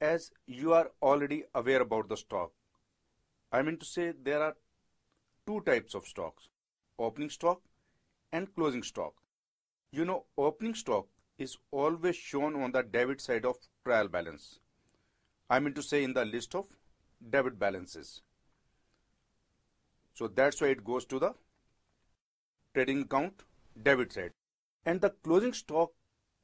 as you are already aware about the stock, I mean to say there are two types of stocks, opening stock and closing stock. You know, opening stock is always shown on the debit side of trial balance. I mean to say in the list of debit balances. So that's why it goes to the trading account debit side. And the closing stock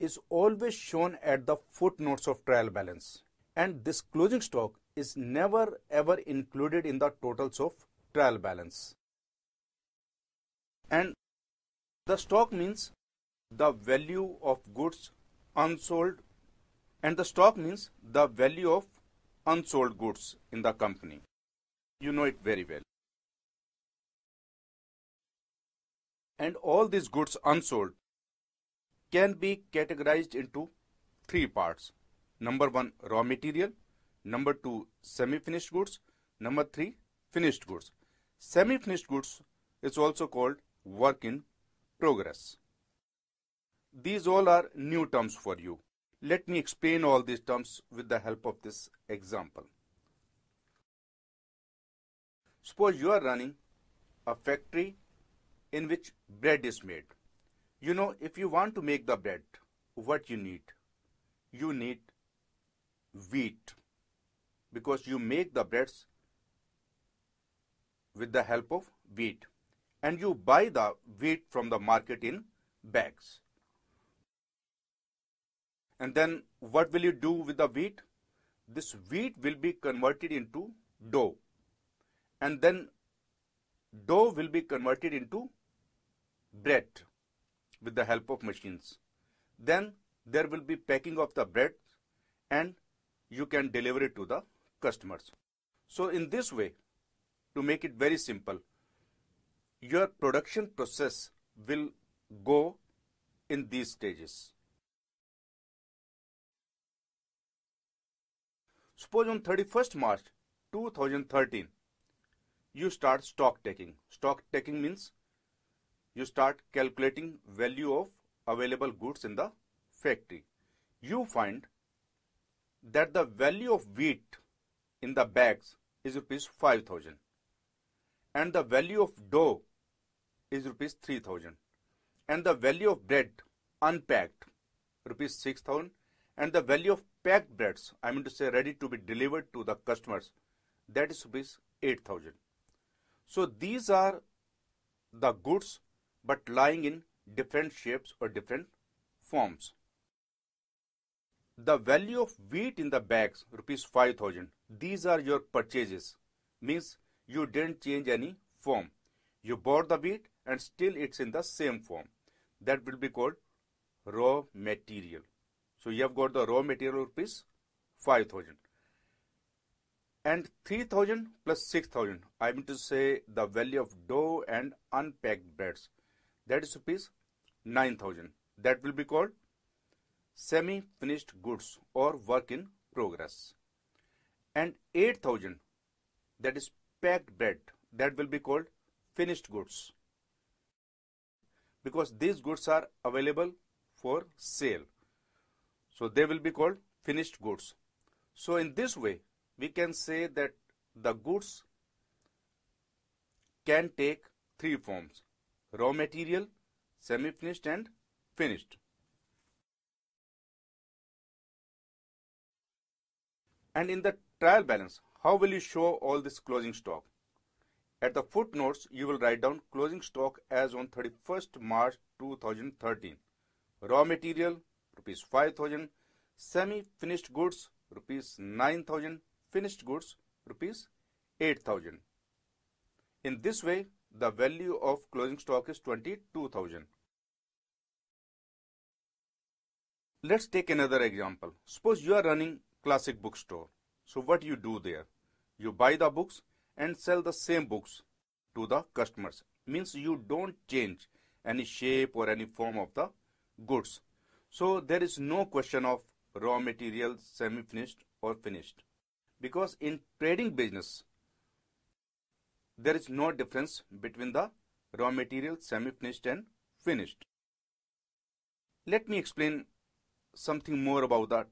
is always shown at the footnotes of trial balance. And this closing stock is never ever included in the totals of trial balance. And the stock means the value of goods unsold, and the stock means the value of unsold goods in the company. You know it very well. And all these goods unsold can be categorized into three parts. Number one, raw material. Number two, semi-finished goods. Number three, finished goods. Semi-finished goods is also called work in progress. These all are new terms for you. Let me explain all these terms with the help of this example. Suppose you are running a factory in which bread is made. You know, if you want to make the bread, what you need? You need wheat, because you make the breads with the help of wheat, and you buy the wheat from the market in bags. And then what will you do with the wheat? This wheat will be converted into dough, and then dough will be converted into bread with the help of machines. Then there will be packing of the bread and you can deliver it to the customers. So in this way, to make it very simple, your production process will go in these stages. Suppose on 31st March 2013, you start stock taking. Stock taking means you start calculating value of available goods in the factory. You find that the value of wheat in the bags is rupees 5,000 and the value of dough is rupees 3,000 and the value of bread unpacked rupees 6,000 and the value of packed breads, I mean to say ready to be delivered to the customers, that is rupees 8,000. So these are the goods but lying in different shapes or different forms. The value of wheat in the bags, rupees 5,000, these are your purchases, means you didn't change any form. You bought the wheat and still it's in the same form. That will be called raw material. So you have got the raw material rupees 5,000. And 3,000 plus 6,000, I mean to say the value of dough and unpacked breads, that is rupees 9,000. That will be called semi-finished goods or work in progress. And 8,000, that is packed bread, that will be called finished goods, because these goods are available for sale. So they will be called finished goods. So in this way, we can say that the goods can take three forms: raw material, semi-finished and finished. And in the trial balance, how will you show all this closing stock? At the footnotes, you will write down closing stock as on 31st March 2013. Raw material, rupees 5,000. Semi-finished goods, rupees 9,000. Finished goods, rupees 8,000. In this way, the value of closing stock is 22,000. Let's take another example. Suppose you are running classic bookstore. So what you do there? You buy the books and sell the same books to the customers. Means you don't change any shape or any form of the goods. So there is no question of raw material, semi-finished or finished. Because in trading business, there is no difference between the raw material, semi-finished and finished. Let me explain something more about the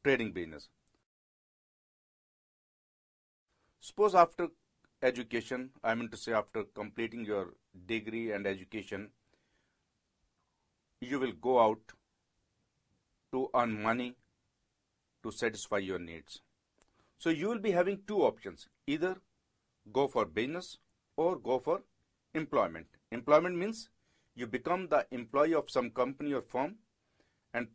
trading business. Suppose after education, I mean to say after completing your degree and education, you will go out to earn money to satisfy your needs. So you will be having two options, either go for business or go for employment. Employment means you become the employee of some company or firm and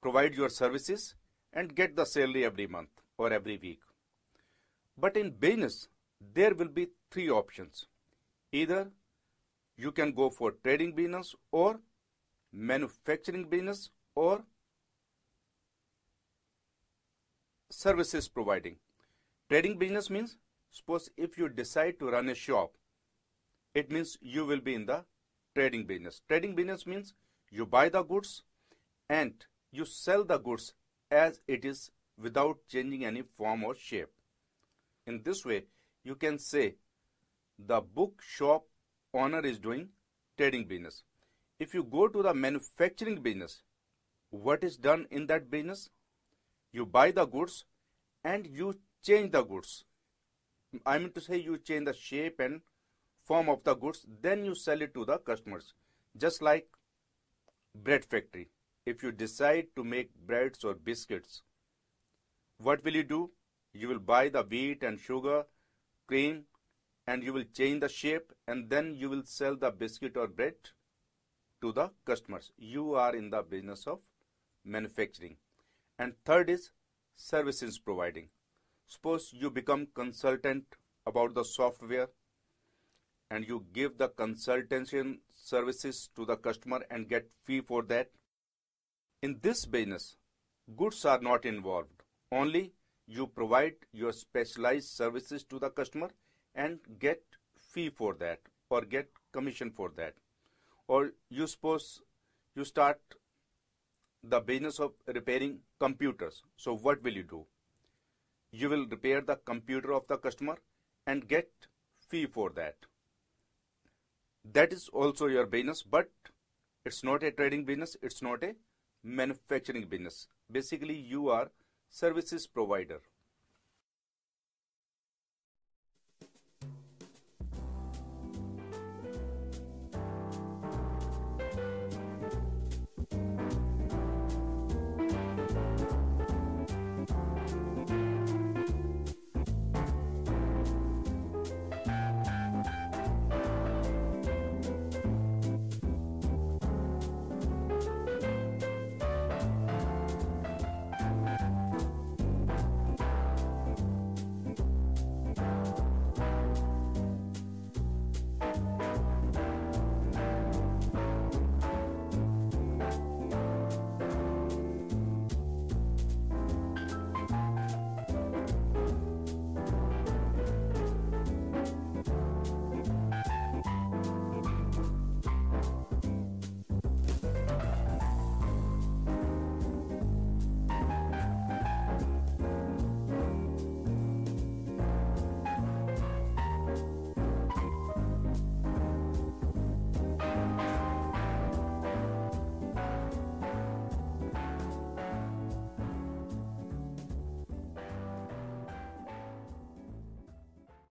provide your services and get the salary every month or every week. But in business, there will be three options. Either you can go for trading business or manufacturing business or services providing. Trading business means, suppose if you decide to run a shop, it means you will be in the trading business. Trading business means you buy the goods and you sell the goods as it is without changing any form or shape. In this way, you can say the book shop owner is doing trading business. If you go to the manufacturing business, what is done in that business? You buy the goods and you change the goods. I mean to say you change the shape and form of the goods, then you sell it to the customers. Just like bread factory. If you decide to make breads or biscuits, what will you do? You will buy the wheat and sugar, cream, and you will change the shape, and then you will sell the biscuit or bread to the customers. You are in the business of manufacturing. And third is services providing. Suppose you become consultant about the software and you give the consultation services to the customer and get fee for that. In this business, goods are not involved. Only you provide your specialized services to the customer and get fee for that or get commission for that. Or you suppose you start the business of repairing computers. So what will you do? You will repair the computer of the customer and get fee for that. That is also your business, but it's not a trading business, it's not a manufacturing business. Basically, you are services provider.